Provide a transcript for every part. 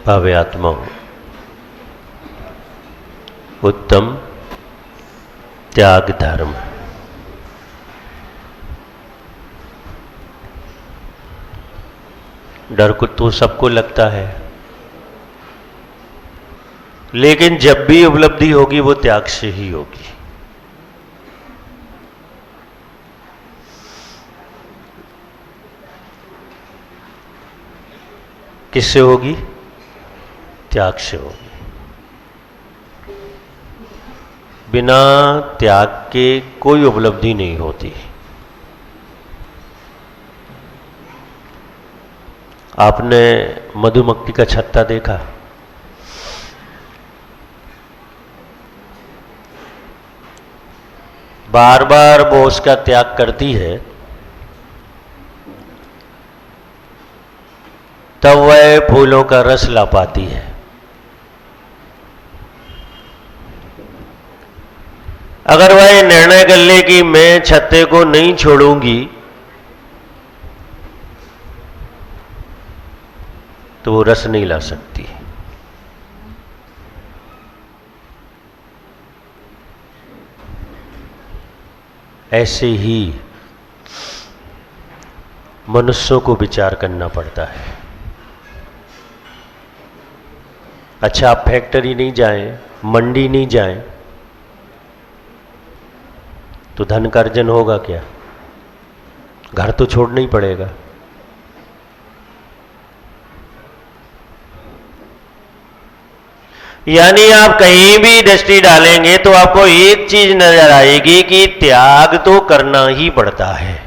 भाव्यात्माओं, उत्तम त्याग धर्म। डर को तो सबको लगता है, लेकिन जब भी उपलब्धि होगी वो त्याग से ही होगी। किससे होगी? त्याग से होगी। बिना त्याग के कोई उपलब्धि नहीं होती। आपने मधुमक्खी का छत्ता देखा? बार बार वो उसका त्याग करती है, तब वह फूलों का रस ला पाती है। अगर वह निर्णय कर ले कि मैं छत्ते को नहीं छोड़ूंगी, तो वो रस नहीं ला सकती। ऐसे ही मनुष्यों को विचार करना पड़ता है। अच्छा, आप फैक्ट्री नहीं जाएं, मंडी नहीं जाएं, तो धन का अर्जन होगा क्या? घर तो छोड़ना ही पड़ेगा। यानी आप कहीं भी दृष्टि डालेंगे तो आपको एक चीज नजर आएगी कि त्याग तो करना ही पड़ता है।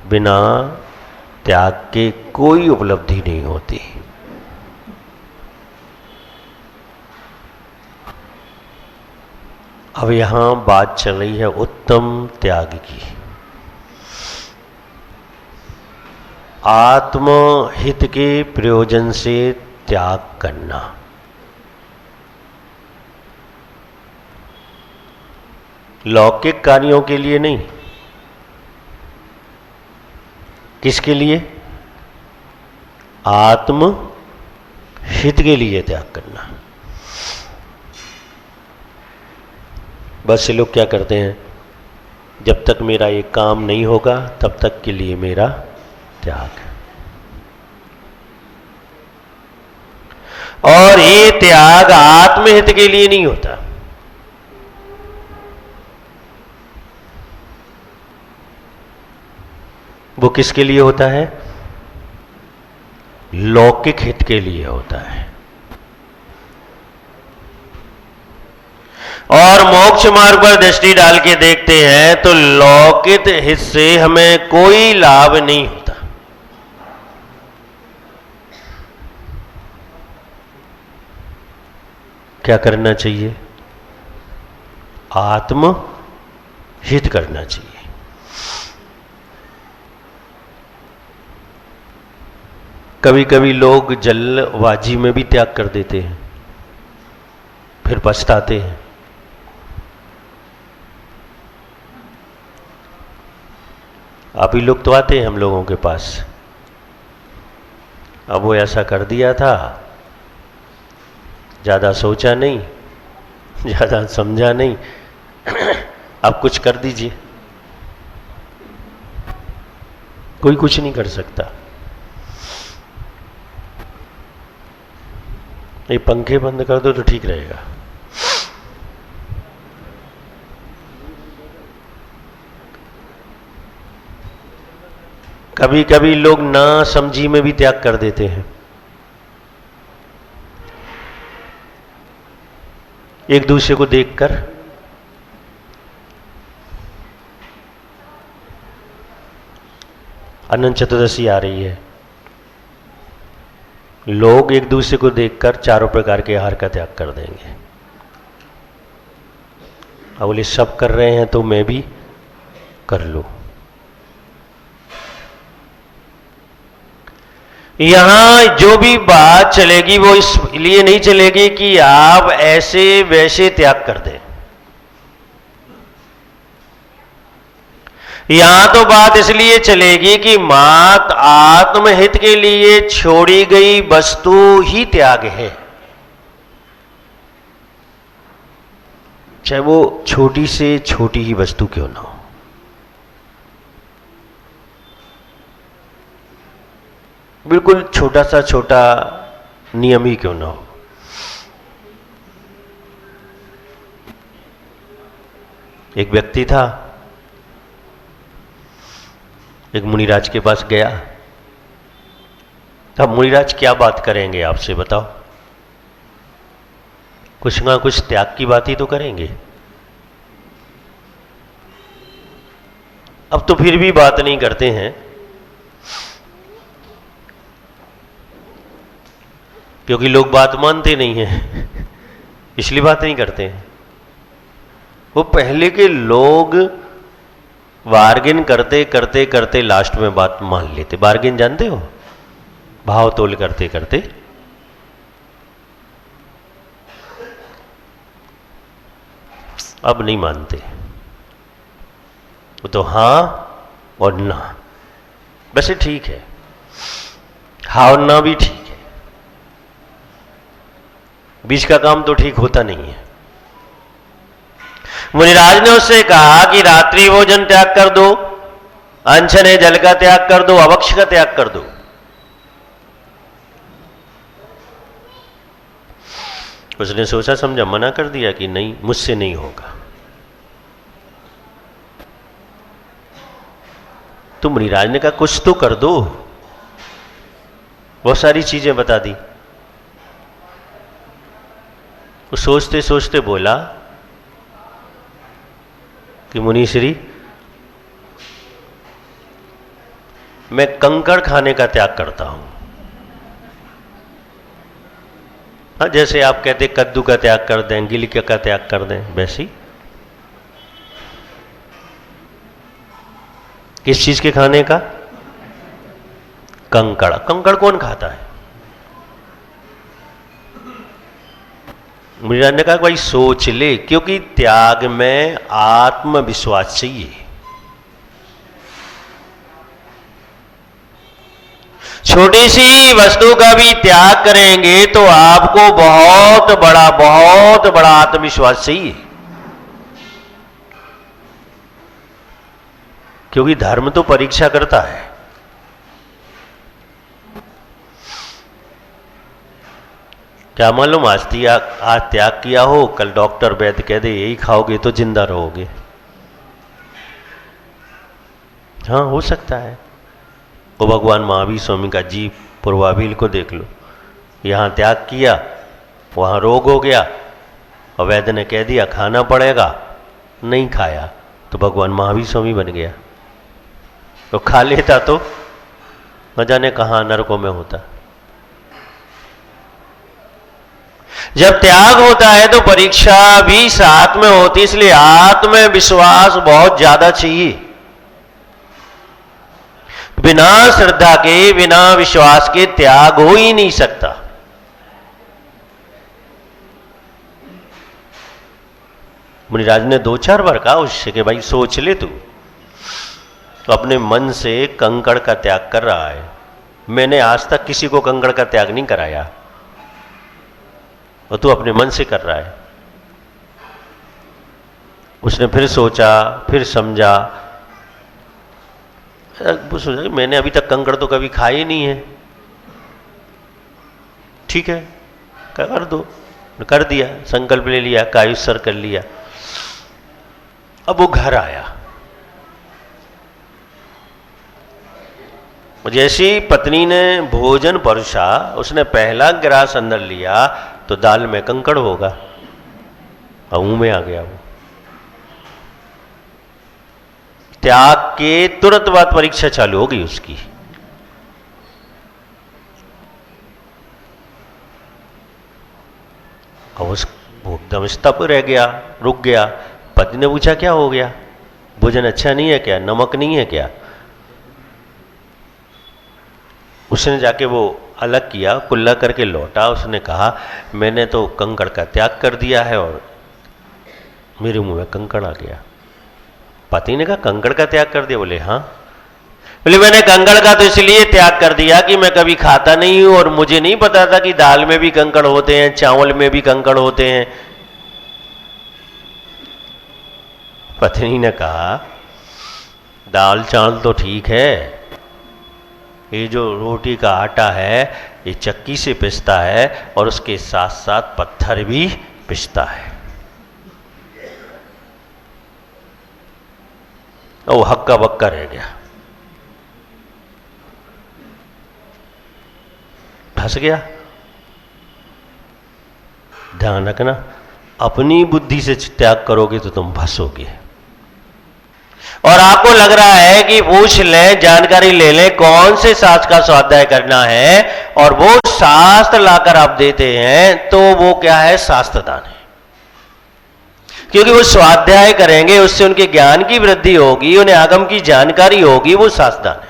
बिना त्याग के कोई उपलब्धि नहीं होती। अब यहां बात चल रही है उत्तम त्याग की। आत्महित के प्रयोजन से त्याग करना। लौकिक कार्यों के लिए नहीं। किसके लिए? आत्महित के लिए त्याग करना। बस से लोग क्या करते हैं, जब तक मेरा ये काम नहीं होगा तब तक के लिए मेरा त्याग। और ये त्याग आत्महित के लिए नहीं होता। वो किसके लिए होता है? लौकिक हित के लिए होता है। और मोक्ष मार्ग पर दृष्टि डाल के देखते हैं तो लौकिक हित से हमें कोई लाभ नहीं होता। क्या करना चाहिए? आत्म हित करना चाहिए। कभी कभी लोग जल्दबाजी में भी त्याग कर देते हैं, फिर पछताते हैं। आप ही लोग तो आते हैं हम लोगों के पास, अब वो ऐसा कर दिया था, ज़्यादा सोचा नहीं, ज़्यादा समझा नहीं, अब कुछ कर दीजिए। कोई कुछ नहीं कर सकता। ये पंखे बंद कर दो तो ठीक रहेगा। कभी कभी लोग ना समझी में भी त्याग कर देते हैं। एक दूसरे को देखकर अनंत चतुर्दशी आ रही है, लोग एक दूसरे को देखकर चारों प्रकार के आहार का त्याग कर देंगे। अब बोले सब कर रहे हैं तो मैं भी कर लूं। यहां जो भी बात चलेगी वो इसलिए नहीं चलेगी कि आप ऐसे वैसे त्याग कर दें। यहां तो बात इसलिए चलेगी कि मात आत्महित के लिए छोड़ी गई वस्तु ही त्याग है, चाहे वो छोटी से छोटी ही वस्तु क्यों ना हो। बिल्कुल छोटा सा छोटा नियम ही क्यों ना हो। एक व्यक्ति था, एक मुनिराज के पास गया। अब मुनिराज क्या बात करेंगे आपसे बताओ, कुछ ना कुछ त्याग की बात ही तो करेंगे। अब तो फिर भी बात नहीं करते हैं, क्योंकि लोग बात मानते नहीं हैं इसलिए बात नहीं करते हैं। वो पहले के लोग बार्गेन करते करते करते लास्ट में बात मान लेते। बार्गेन जानते हो, भाव तोल करते करते अब नहीं मानते। वो तो हां और ना, वैसे ठीक है, हाँ और ना भी ठीक है, बीच का काम तो ठीक होता नहीं है। मुनिराज ने उससे कहा कि रात्रि भोजन त्याग कर दो, अनशन जल का त्याग कर दो, अवक्ष का त्याग कर दो। उसने सोचा समझा, मना कर दिया कि नहीं, मुझसे नहीं होगा। तो मुनिराज ने कहा कुछ तो कर दो, बहुत सारी चीजें बता दी। वो सोचते सोचते बोला कि मुनीश्री, मैं कंकड़ खाने का त्याग करता हूं। हाँ, जैसे आप कहते कद्दू का त्याग कर दें, गिलके का त्याग कर दें, वैसे ही। किस चीज के खाने का? कंकड़। कंकड़ कौन खाता है? मुनिराज ने कहा भाई सोच ले, क्योंकि त्याग में आत्मविश्वास चाहिए। छोटी सी वस्तु का भी त्याग करेंगे तो आपको बहुत बड़ा आत्मविश्वास चाहिए, क्योंकि धर्म तो परीक्षा करता है। क्या मालूम आज त्याग किया हो, कल डॉक्टर वैद्य कह दे यही खाओगे तो जिंदा रहोगे। हाँ, हो सकता है। वो भगवान महावीर स्वामी का जीव पूर्वाभिल को देख लो, यहां त्याग किया, वहां रोग हो गया और वैद्य ने कह दिया खाना पड़ेगा, नहीं खाया तो भगवान महावीर स्वामी बन गया। तो खा लेता तो न जाने कहां नरकों में होता। जब त्याग होता है तो परीक्षा भी साथ में होती, इसलिए आत्मविश्वास बहुत ज्यादा चाहिए। बिना श्रद्धा के, बिना विश्वास के त्याग हो ही नहीं सकता। मुनिराज ने 2-4 बार कहा उससे कि भाई सोच ले, तू तो अपने मन से कंकड़ का त्याग कर रहा है। मैंने आज तक किसी को कंकड़ का त्याग नहीं कराया, और तू अपने मन से कर रहा है। उसने फिर सोचा, फिर समझा, सोचा मैंने अभी तक कंकड़ तो कभी खाए ही नहीं है। ठीक है, कर दो। कर दिया, संकल्प ले लिया, कायुस्सर कर लिया। अब वो घर आया, जैसी पत्नी ने भोजन परोसा, उसने पहला गिलास अंदर लिया तो दाल में कंकड़ होगा, और मुंह में आ गया वो। त्याग के तुरंत बाद परीक्षा चालू हो गई उसकी। और उस एकदम स्तब्ध रह गया, रुक गया। पति ने पूछा क्या हो गया, भोजन अच्छा नहीं है क्या, नमक नहीं है क्या? उसने जाके वो अलग किया, कुल्ला करके लौटा। उसने कहा मैंने तो कंकड़ का त्याग कर दिया है और मेरे मुंह में कंकड़ आ गया। पति ने कहा कंकड़ का त्याग कर दिया? बोले हाँ। बोले मैंने कंकड़ का तो इसलिए त्याग कर दिया कि मैं कभी खाता नहीं हूं और मुझे नहीं पता था कि दाल में भी कंकड़ होते हैं, चावल में भी कंकड़ होते हैं। पत्नी ने कहा दाल चावल तो ठीक है, ये जो रोटी का आटा है ये चक्की से पिसता है और उसके साथ साथ पत्थर भी पिसता है। और वो हक्का बक्का रह गया, फंस गया। ध्यान रखना, अपनी बुद्धि से त्याग करोगे तो तुम फंसोगे। और आपको लग रहा है कि पूछ लें, जानकारी ले लें कौन से शास्त्र का स्वाध्याय करना है, और वो शास्त्र लाकर आप देते हैं तो वो क्या है? शास्त्रदान है। क्योंकि वो स्वाध्याय करेंगे, उससे उनके ज्ञान की वृद्धि होगी, उन्हें आगम की जानकारी होगी, वो शास्त्रदान है।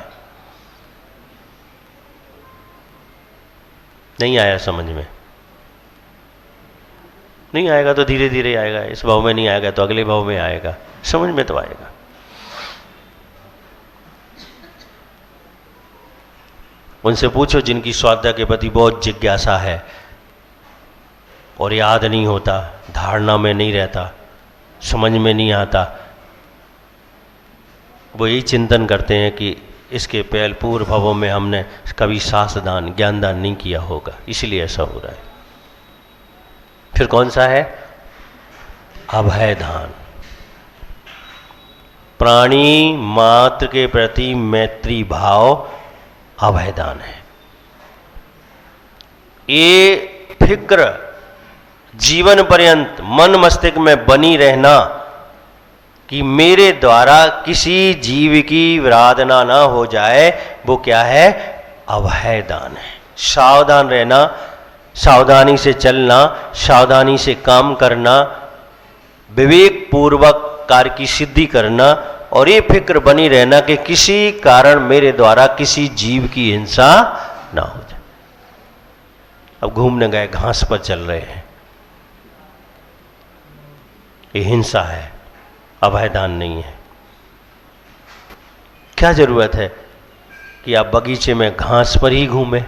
नहीं आया समझ में? नहीं आएगा तो धीरे धीरे आएगा, इस भाव में नहीं आएगा तो अगले भाव में आएगा, समझ में तो आएगा। उनसे पूछो जिनकी स्वाध्याय के प्रति बहुत जिज्ञासा है और याद नहीं होता, धारणा में नहीं रहता, समझ में नहीं आता, वो यही चिंतन करते हैं कि इसके पहले पूर्व भवों में हमने कभी शास्त्रदान ज्ञानदान नहीं किया होगा, इसलिए ऐसा हो रहा है। फिर कौन सा है? अभय दान। प्राणी मात्र के प्रति मैत्री भाव अभय दान है। ये फिक्र जीवन पर्यंत मन मस्तिष्क में बनी रहना कि मेरे द्वारा किसी जीव की विराधना ना हो जाए, वो क्या है? अभय दान है। सावधान रहना, सावधानी से चलना, सावधानी से काम करना, विवेक पूर्वक कार्य की सिद्धि करना, और ये फिक्र बनी रहना कि किसी कारण मेरे द्वारा किसी जीव की हिंसा ना हो जाए। अब घूमने गए, घास पर चल रहे हैं, ये हिंसा है, अभयदान नहीं है। क्या जरूरत है कि आप बगीचे में घास पर ही घूमें?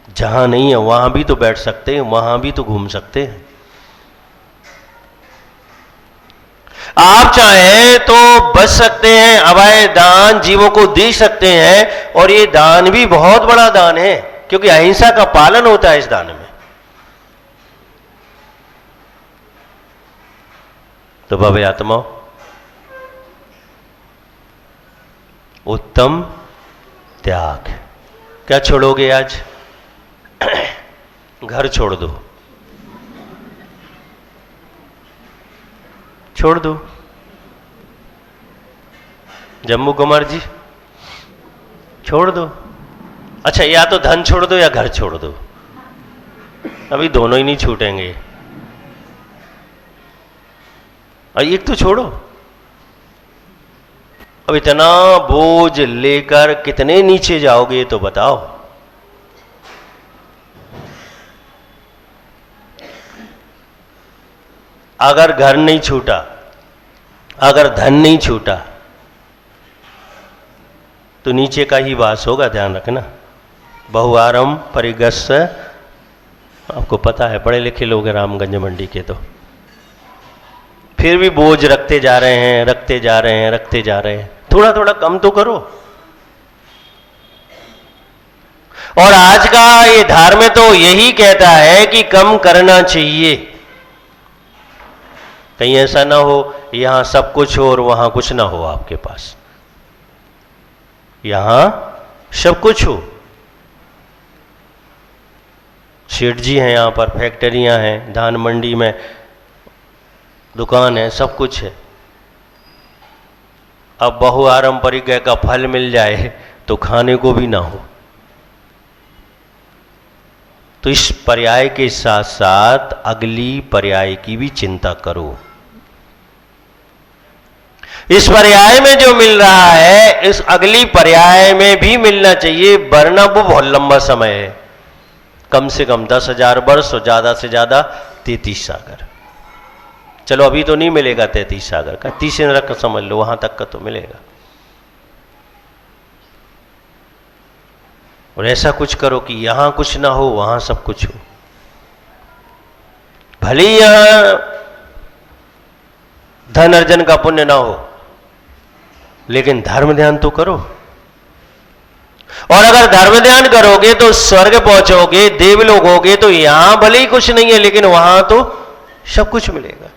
जहां नहीं है वहां भी तो बैठ सकते हैं, वहां भी तो घूम सकते हैं। आप चाहें तो बच सकते हैं, अभय दान जीवों को दे सकते हैं, और ये दान भी बहुत बड़ा दान है क्योंकि अहिंसा का पालन होता है इस दान में। तो भव्य आत्माओं, उत्तम त्याग। क्या छोड़ोगे आज? घर छोड़ दो, छोड़ दो। जम्मू कुमार जी छोड़ दो। अच्छा, या तो धन छोड़ दो या घर छोड़ दो, अभी दोनों ही नहीं छूटेंगे। और एक तो छोड़ो। अब इतना बोझ लेकर कितने नीचे जाओगे तो बताओ। अगर घर नहीं छूटा, अगर धन नहीं छूटा, तो नीचे का ही वास होगा, ध्यान रखना। बहुआरम परिगस्य, आपको पता है, पढ़े लिखे लोग हैं रामगंज मंडी के, तो फिर भी बोझ रखते जा रहे हैं, रखते जा रहे हैं, रखते जा रहे हैं। थोड़ा थोड़ा कम तो करो। और आज का ये धर्म तो यही कहता है कि कम करना चाहिए। कहीं ऐसा ना हो यहां सब कुछ हो और वहां कुछ ना हो आपके पास। यहां सब कुछ हो, सेठ जी हैं यहां पर, फैक्ट्रियां हैं, धान मंडी में दुकान है, सब कुछ है। अब बहुआरम परिग्रह का फल मिल जाए तो खाने को भी ना हो। तो इस पर्याय के साथ साथ अगली पर्याय की भी चिंता करो। इस पर्याय में जो मिल रहा है, इस अगली पर्याय में भी मिलना चाहिए, वरना वो बहुत लंबा समय है, कम से कम 10,000 वर्ष और ज्यादा से ज्यादा 33 सागर। चलो अभी तो नहीं मिलेगा 33 सागर का, 30 नरक का समझ लो, वहां तक का तो मिलेगा। और ऐसा कुछ करो कि यहां कुछ ना हो वहां सब कुछ हो। भले ही यहां धन अर्जन का पुण्य ना हो, लेकिन धर्म ध्यान तो करो। और अगर धर्म ध्यान करोगे तो स्वर्ग पहुंचोगे, देवलोक होगे, तो यहां भले ही कुछ नहीं है लेकिन वहां तो सब कुछ मिलेगा।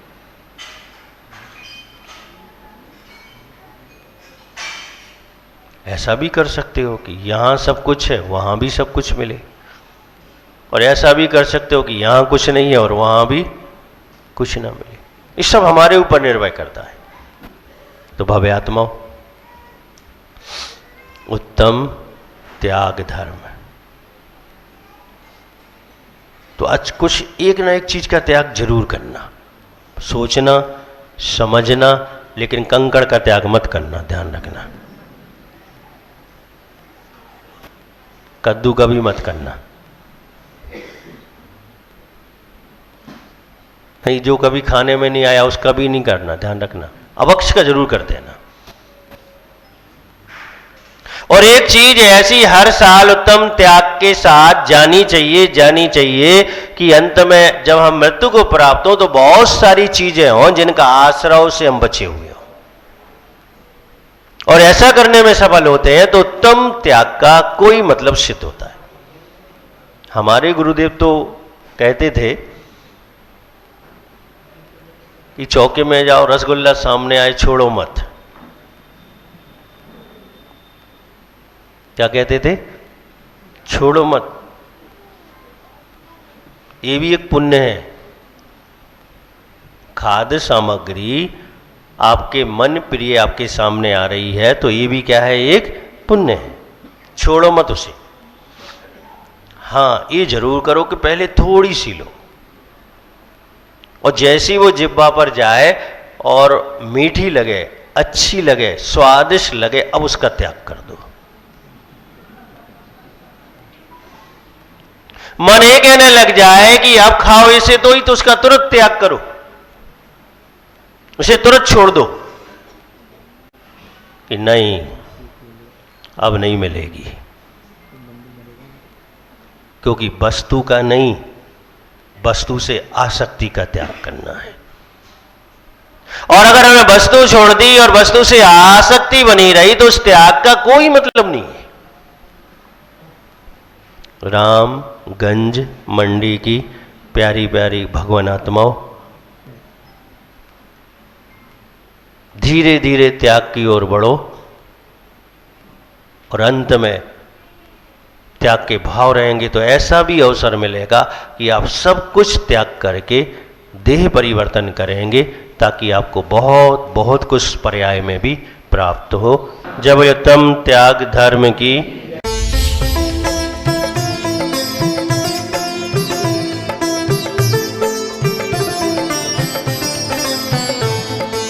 ऐसा भी कर सकते हो कि यहां सब कुछ है वहां भी सब कुछ मिले, और ऐसा भी कर सकते हो कि यहां कुछ नहीं है और वहां भी कुछ ना मिले। ये सब हमारे ऊपर निर्भर करता है। तो भव्य आत्माओं, उत्तम त्याग धर्म। तो आज कुछ एक ना एक चीज का त्याग जरूर करना, सोचना समझना, लेकिन कंकड़ का त्याग मत करना, ध्यान रखना। कद्दू का भी मत करना, नहीं, जो कभी खाने में नहीं आया उसका भी नहीं करना, ध्यान रखना। अवक्ष का जरूर कर देना। और एक चीज ऐसी हर साल उत्तम त्याग के साथ जानी चाहिए कि अंत में जब हम मृत्यु को प्राप्त हो तो बहुत सारी चीजें हों जिनका आश्रय से हम बचे हुए हों, और ऐसा करने में सफल होते हैं तो उत्तम त्याग का कोई मतलब सिद्ध होता है। हमारे गुरुदेव तो कहते थे कि चौके में जाओ, रसगुल्ला सामने आए छोड़ो मत। क्या कहते थे? छोड़ो मत। ये भी एक पुण्य है। खाद्य सामग्री आपके मन प्रिय आपके सामने आ रही है तो ये भी क्या है? एक पुण्य है। छोड़ो मत उसे। हाँ, ये जरूर करो कि पहले थोड़ी सी लो, और जैसी वो जिह्वा पर जाए और मीठी लगे, अच्छी लगे, स्वादिष्ट लगे, अब उसका त्याग कर दो। मन ये कहने लग जाए कि अब खाओ इसे तो ही, तो उसका तुरंत त्याग करो, उसे तुरंत छोड़ दो कि नहीं अब नहीं मिलेगी, क्योंकि वस्तु का नहीं, वस्तु से आसक्ति का त्याग करना है। और अगर हमें वस्तु छोड़ दी और वस्तु से आसक्ति बनी रही तो उस त्याग का कोई मतलब नहीं है। रामगंज मंडी की प्यारी प्यारी भगवान आत्माओं, धीरे धीरे त्याग की ओर बढ़ो, और अंत में त्याग के भाव रहेंगे तो ऐसा भी अवसर मिलेगा कि आप सब कुछ त्याग करके देह परिवर्तन करेंगे, ताकि आपको बहुत बहुत कुछ पर्याय में भी प्राप्त हो। जब उत्तम त्याग धर्म की